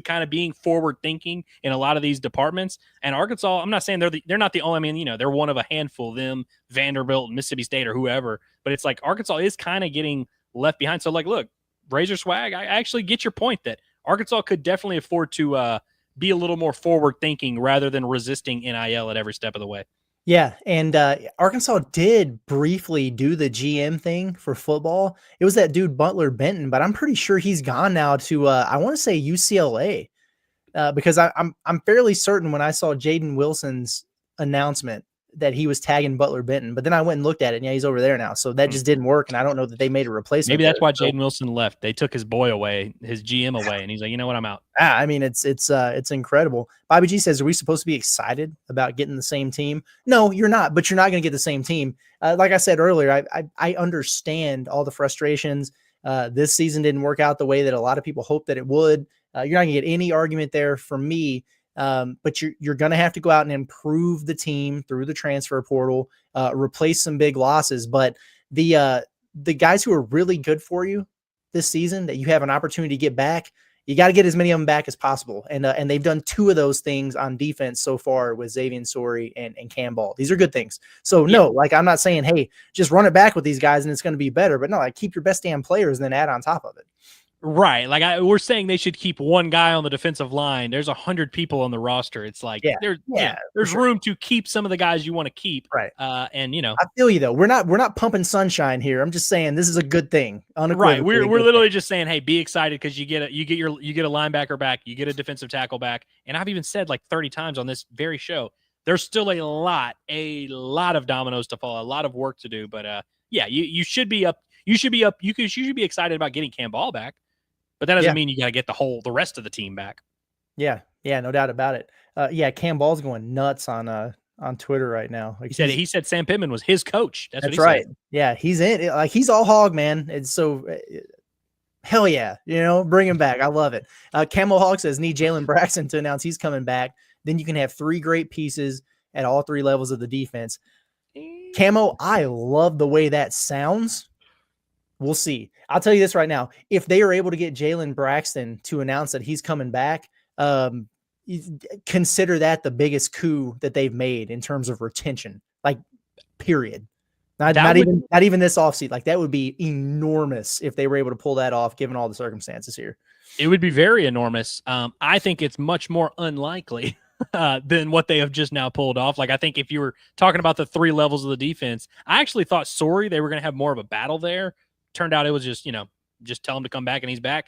kind of being forward thinking in a lot of these departments. And Arkansas, I'm not saying they're not the only, they're one of a handful, them, Vanderbilt, Mississippi State, or whoever, but it's like Arkansas is kind of getting left behind. So like, look, Razor Swag, I actually get your point that Arkansas could definitely afford to be a little more forward thinking rather than resisting NIL at every step of the way. Yeah, and Arkansas did briefly do the GM thing for football. It was that dude Butler Benton, but I'm pretty sure he's gone now to I want to say UCLA, because I'm fairly certain when I saw Jaden Wilson's announcement that he was tagging Butler Benton, but then I went and looked at it, and yeah, he's over there now. So that just didn't work, and I don't know that they made a replacement. Maybe that's why Jaden Wilson left. They took his boy away, his GM away, and he's like, you know what, I'm out. I mean, it's incredible. Bobby G says, are we supposed to be excited about getting the same team? No, you're not, but you're not going to get the same team. Like I said earlier, I understand all the frustrations. This season didn't work out the way that a lot of people hoped that it would. You're not going to get any argument there from me. But you're going to have to go out and improve the team through the transfer portal, replace some big losses. But the guys who are really good for you this season that you have an opportunity to get back, you got to get as many of them back as possible. And they've done two of those things on defense so far with Xavier Sori and Cam Ball. These are good things. So no, like I'm not saying, hey, just run it back with these guys and it's going to be better. But no, like keep your best damn players and then add on top of it. Right. Like we're saying they should keep one guy on the defensive line. There's 100 people on the roster. It's like there's room to keep some of the guys you want to keep. Right. And I feel you though. We're not pumping sunshine here. I'm just saying this is a good thing. Right. We're literally just saying, hey, be excited because you get a linebacker back, you get a defensive tackle back. And I've even said like 30 times on this very show, there's still a lot of dominoes to fall, a lot of work to do. But you should be up. You should be excited about getting Cam Ball back. But that doesn't mean you got to get the rest of the team back. Yeah, no doubt about it. Cam Ball's going nuts on Twitter right now. Like he said Sam Pittman was his coach. That's what he right. said. Yeah, he's in. Like he's all hog, man. It's so hell yeah, bring him back. I love it. Camel Hog says need Jalen Braxton to announce he's coming back. Then you can have three great pieces at all three levels of the defense. Camo, I love the way that sounds. We'll see. I'll tell you this right now. If they are able to get Jalen Braxton to announce that he's coming back, consider that the biggest coup that they've made in terms of retention, like period. Not even this offseason. Like that would be enormous if they were able to pull that off, given all the circumstances here. It would be very enormous. I think it's much more unlikely than what they have just now pulled off. Like I think if you were talking about the three levels of the defense, I actually thought they were going to have more of a battle there. Turned out it was just tell him to come back and he's back.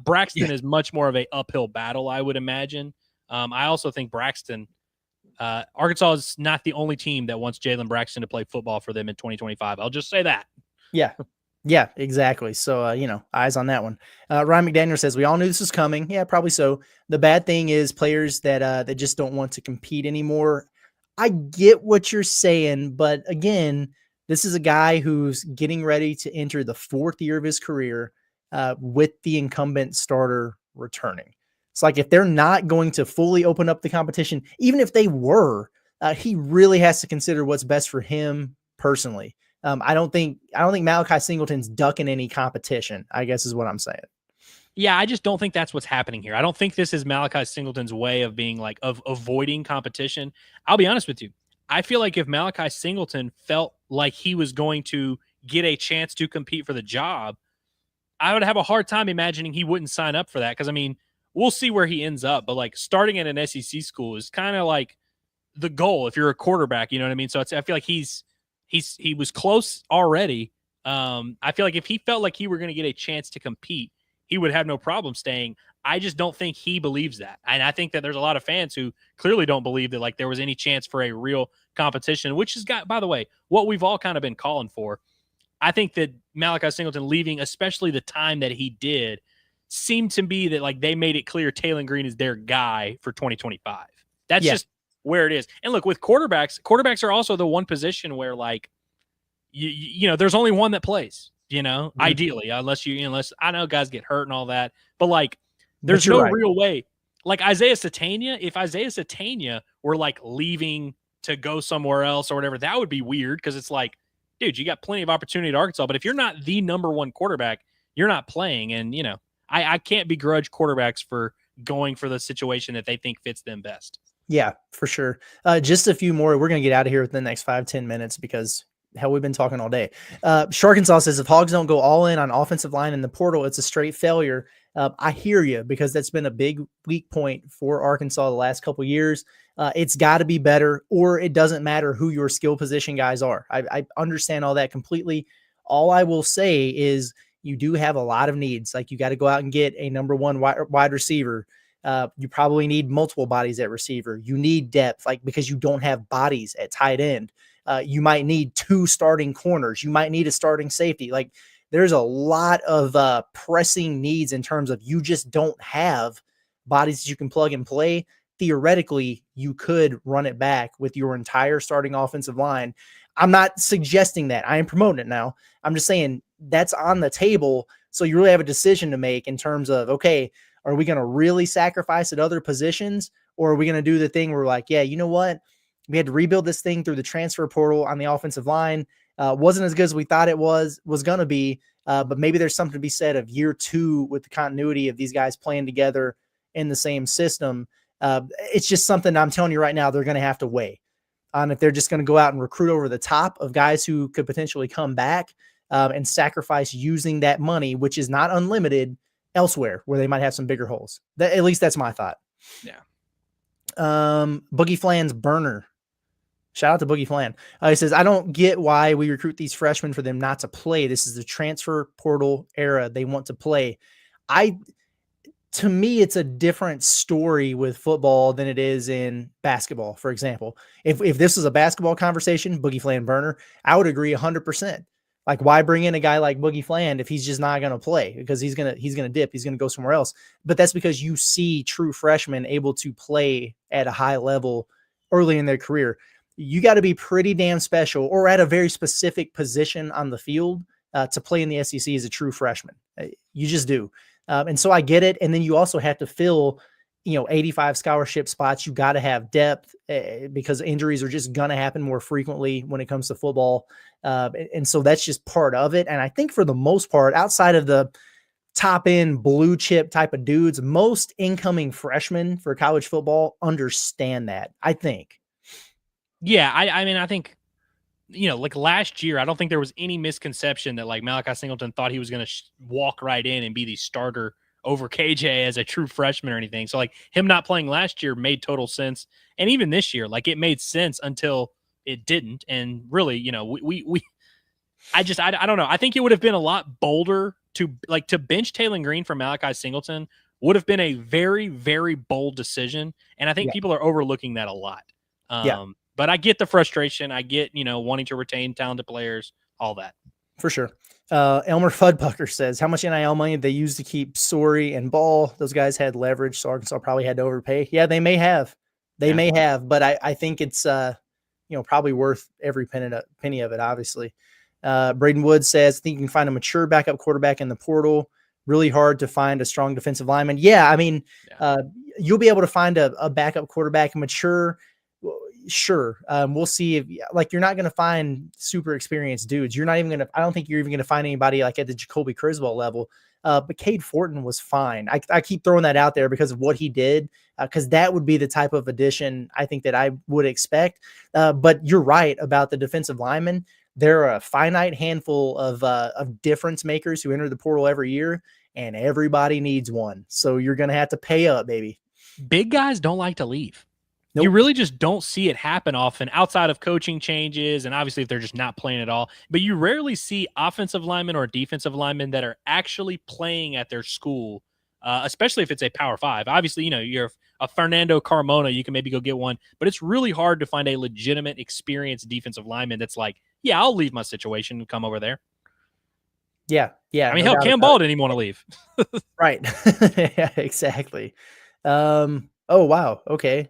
Braxton is much more of a uphill battle, I would imagine. I also think Braxton, Arkansas is not the only team that wants Jalen Braxton to play football for them in 2025. I'll just say that. Yeah, exactly. So, eyes on that one. Ryan McDaniel says, we all knew this was coming. Yeah, probably so. The bad thing is players that just don't want to compete anymore. I get what you're saying, but again, this is a guy who's getting ready to enter the fourth year of his career with the incumbent starter returning. It's like if they're not going to fully open up the competition, even if they were, he really has to consider what's best for him personally. I don't think Malachi Singleton's ducking any competition, I guess is what I'm saying. Yeah, I just don't think that's what's happening here. I don't think this is Malachi Singleton's way of being of avoiding competition. I'll be honest with you. I feel like if Malachi Singleton felt like he was going to get a chance to compete for the job, I would have a hard time imagining he wouldn't sign up for that. Because, I mean, we'll see where he ends up. But, like, starting at an SEC school is kind of like the goal if you're a quarterback. You know what I mean? So I feel like he was close already. I feel like if he felt like he were going to get a chance to compete, he would have no problem staying. I just don't think he believes that. And I think that there's a lot of fans who clearly don't believe that, like, there was any chance for a real competition, which has got, by the way, what we've all kind of been calling for. I think that Malachi Singleton leaving, especially the time that he did, seemed to be that, like, they made it clear Taylor Green is their guy for 2025. That's just where it is. And look, with quarterbacks are also the one position where, like, you know, there's only one that plays, you know, ideally, unless I know guys get hurt and all that, but, like, there's no real way. Like Isaiah Satania, if Isaiah Satania were, like, leaving to go somewhere else or whatever, that would be weird, because it's like, dude, you got plenty of opportunity at Arkansas, but if you're not the number one quarterback, you're not playing. And, you know, I can't begrudge quarterbacks for going for the situation that they think fits them best. Yeah, for sure. Just a few more. We're going to get out of here within the next 5-10 minutes because hell, we've been talking all day. Sharkansas says if Hogs don't go all in on offensive line in the portal, it's a straight failure. I hear you, because that's been a big weak point for Arkansas the last couple of years. It's got to be better, or it doesn't matter who your skill position guys are. I understand all that completely. All I will say is you do have a lot of needs. Like, you got to go out and get a number one wide receiver. You probably need multiple bodies at receiver. You need depth, like, because you don't have bodies at tight end. You might need 2 starting corners. You might need a starting safety. Like, there's a lot of pressing needs in terms of you just don't have bodies that you can plug and play. Theoretically, you could run it back with your entire starting offensive line. I'm not suggesting that. I am promoting it now. I'm just saying that's on the table. So you really have a decision to make in terms of, okay, are we going to really sacrifice at other positions, or are we going to do the thing where we're like, yeah, you know what? We had to rebuild this thing through the transfer portal on the offensive line. Wasn't as good as we thought it was going to be, but maybe there's something to be said of year 2 with the continuity of these guys playing together in the same system. It's just something I'm telling you right now, they're going to have to weigh on if they're just going to go out and recruit over the top of guys who could potentially come back and sacrifice using that money, which is not unlimited, elsewhere where they might have some bigger holes. At least that's my thought. Yeah. Boogie Flan's burner. Shout out to Boogie Flan. He says, I don't get why we recruit these freshmen for them not to play. This is the transfer portal era. They want to play. To me, it's a different story with football than it is in basketball, for example. If this was a basketball conversation, Boogie Flan burner, I would agree 100%. Like, why bring in a guy like Boogie Flan if he's just not going to play? Because he's going to dip. He's going to go somewhere else. But that's because you see true freshmen able to play at a high level early in their career. You got to be pretty damn special, or at a very specific position on the field to play in the SEC as a true freshman. You just do. And so I get it. And then you also have to fill, 85 scholarship spots. You got to have depth because injuries are just going to happen more frequently when it comes to football. And so that's just part of it. And I think for the most part, outside of the top end blue chip type of dudes, most incoming freshmen for college football understand that, I think. Yeah. I mean, I think, like last year, I don't think there was any misconception that, like, Malachi Singleton thought he was going to walk right in and be the starter over KJ as a true freshman or anything. So, like, him not playing last year made total sense. And even this year, like, it made sense until it didn't. And really, I don't know. I think it would have been a lot bolder to bench Taylor Green for Malachi Singleton would have been a very, very bold decision. And I think people are overlooking that a lot. But I get the frustration. I get, wanting to retain talented players, all that. For sure. Elmer Fudpucker says, how much NIL money they used to keep Sorey and Ball? Those guys had leverage, so Arkansas probably had to overpay. Yeah, they may have. May have, but I think it's probably worth every penny of it, obviously. Braden Wood says, I think you can find a mature backup quarterback in the portal. Really hard to find a strong defensive lineman. Yeah, I mean, you'll be able to find a backup quarterback mature. Sure. We'll see if, like, you're not going to find super experienced dudes. You're not even going to, I don't think you're even going to find anybody like at the Jacoby Criswell level. But Cade Fortin was fine. I keep throwing that out there because of what he did, because that would be the type of addition I think that I would expect. But you're right about the defensive lineman. there are a finite handful of difference makers who enter the portal every year, and everybody needs one. So you're going to have to pay up, baby. Big guys don't like to leave. Nope. You really just don't see it happen often outside of coaching changes, and obviously if they're just not playing at all. But you rarely see offensive linemen or defensive linemen that are actually playing at their school, especially if it's a Power 5. Obviously, you're a Fernando Carmona, you can maybe go get one, but it's really hard to find a legitimate, experienced defensive lineman that's like, yeah, I'll leave my situation and come over there. Yeah. I mean, hell, Cam Ball didn't even want to leave. Right. Yeah, exactly. Oh, wow. Okay.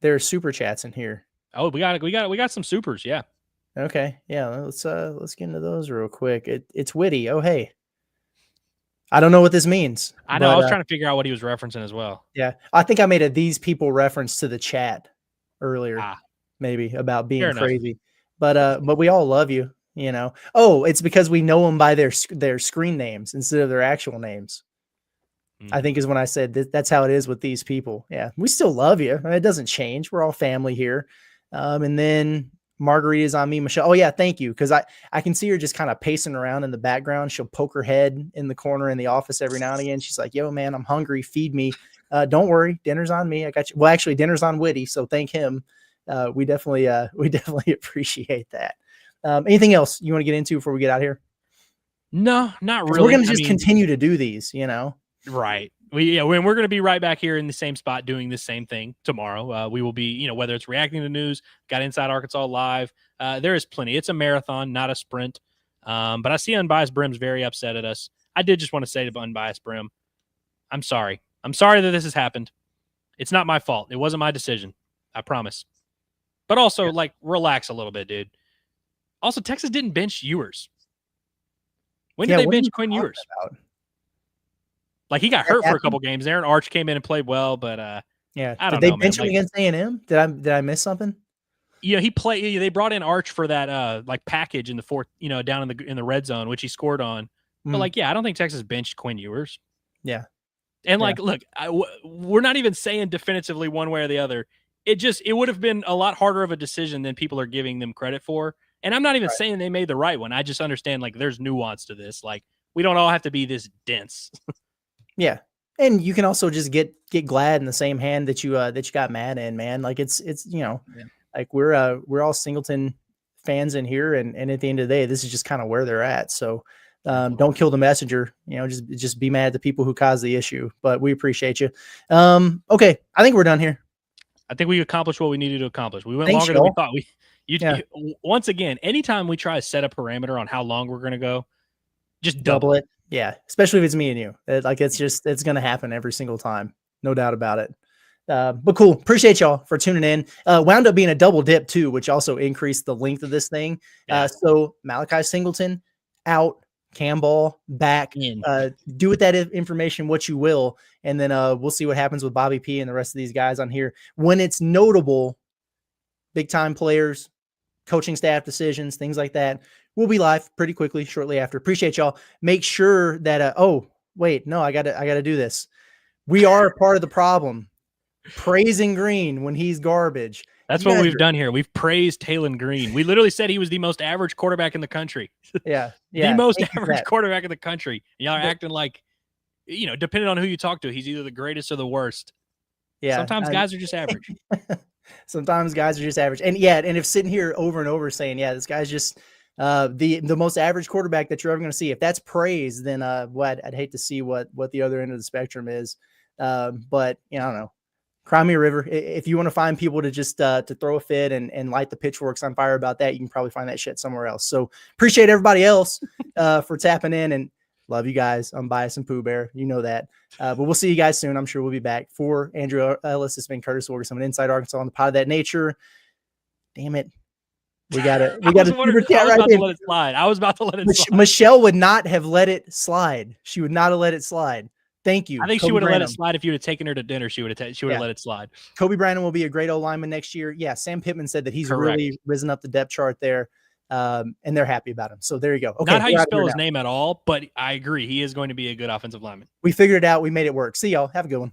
There's super chats in here. Oh, we got some supers. Yeah. Okay. Yeah. Let's get into those real quick. It's witty. Oh, hey. I don't know what this means. I know. I was trying to figure out what he was referencing as well. Yeah. I think I made a these people reference to the chat earlier, maybe about being crazy, but we all love you, Oh, it's because we know them by their screen names instead of their actual names. I think is when I said that's how it is with these people. Yeah. We still love you. It doesn't change. We're all family here. And then Margarita's on me, Michelle. Oh yeah. Thank you. Cause I can see her just kind of pacing around in the background. She'll poke her head in the corner in the office every now and again. She's like, yo man, I'm hungry. Feed me. Don't worry. Dinner's on me. I got you. Well, actually dinner's on Witty. So thank him. We definitely appreciate that. Anything else you want to get into before we get out here? No, not really. We're going to just continue to do these, Right. We're going to be right back here in the same spot doing the same thing tomorrow. We will be, whether it's reacting to news, got Inside Arkansas Live. There is plenty. It's a marathon, not a sprint. But I see Unbiased Brim's very upset at us. I did just want to say to Unbiased Brim, I'm sorry. I'm sorry that this has happened. It's not my fault. It wasn't my decision. I promise. But also, relax a little bit, dude. Also, Texas didn't bench Ewers. When did they bench Quinn Ewers? Like he got hurt for a couple games. Aaron Arch came in and played well, but I don't know. Did they bench him against A&M? Did I miss something? He played. They brought in Arch for that package in the fourth, down in the red zone, which he scored on. But I don't think Texas benched Quinn Ewers. Yeah, and look, we're not even saying definitively one way or the other. It would have been a lot harder of a decision than people are giving them credit for. And I'm not even saying they made the right one. I just understand there's nuance to this. We don't all have to be this dense. Yeah. And you can also just get glad in the same hand that you got mad in, man. We're all Singleton fans in here. And at the end of the day, this is just kind of where they're at. So don't kill the messenger, just be mad at the people who caused the issue, but we appreciate you. Okay. I think we're done here. I think we accomplished what we needed to accomplish. We went longer than we thought. Once again, anytime we try to set a parameter on how long we're going to go, just double it. Yeah. Especially if it's me and you. It's going to happen every single time. No doubt about it. But cool. Appreciate y'all for tuning in. Wound up being a double dip too, which also increased the length of this thing. Yeah. So Malachi Singleton out, Cam Ball back. Do with that information what you will, and then we'll see what happens with Bobby P and the rest of these guys on here. When it's notable, big time players, coaching staff decisions, things like that, we'll be live pretty quickly shortly after. Appreciate y'all. Make sure that oh wait, no, I gotta do this. We are a part of the problem. Praising Green when he's garbage. That's what we've done here. We've praised Talon Green. We literally said he was the most average quarterback in the country. Yeah. The most average quarterback in the country. Y'all are acting like, depending on who you talk to, he's either the greatest or the worst. Yeah. Sometimes guys are just average. Sometimes guys are just average. And and if sitting here over and over saying, this guy's just the most average quarterback that you're ever going to see, if that's praise, then I'd hate to see what the other end of the spectrum is. But I don't know. Cry me a river. If you want to find people to just to throw a fit and light the pitchforks on fire about that, you can probably find that shit somewhere else. So appreciate everybody else for tapping in, and love you guys. I'm Bias and Pooh Bear. You know that. But we'll see you guys soon. I'm sure we'll be back. For Andrew Ellis, it's been Curtis Wilkerson, Inside Arkansas on the Pod of That Nature. Damn it. We got it. We got super chat right there. I was about to let it slide. Michelle would not have let it slide. She would not have let it slide. Thank you. I think she would have let it slide if you would have taken her to dinner. She would have let it slide. Kobe Brandon will be a great O-lineman next year. Yeah, Sam Pittman said that he's really risen up the depth chart there, and they're happy about him. So there you go. Okay, not how you spell his name at all, but I agree. He is going to be a good offensive lineman. We figured it out. We made it work. See y'all. Have a good one.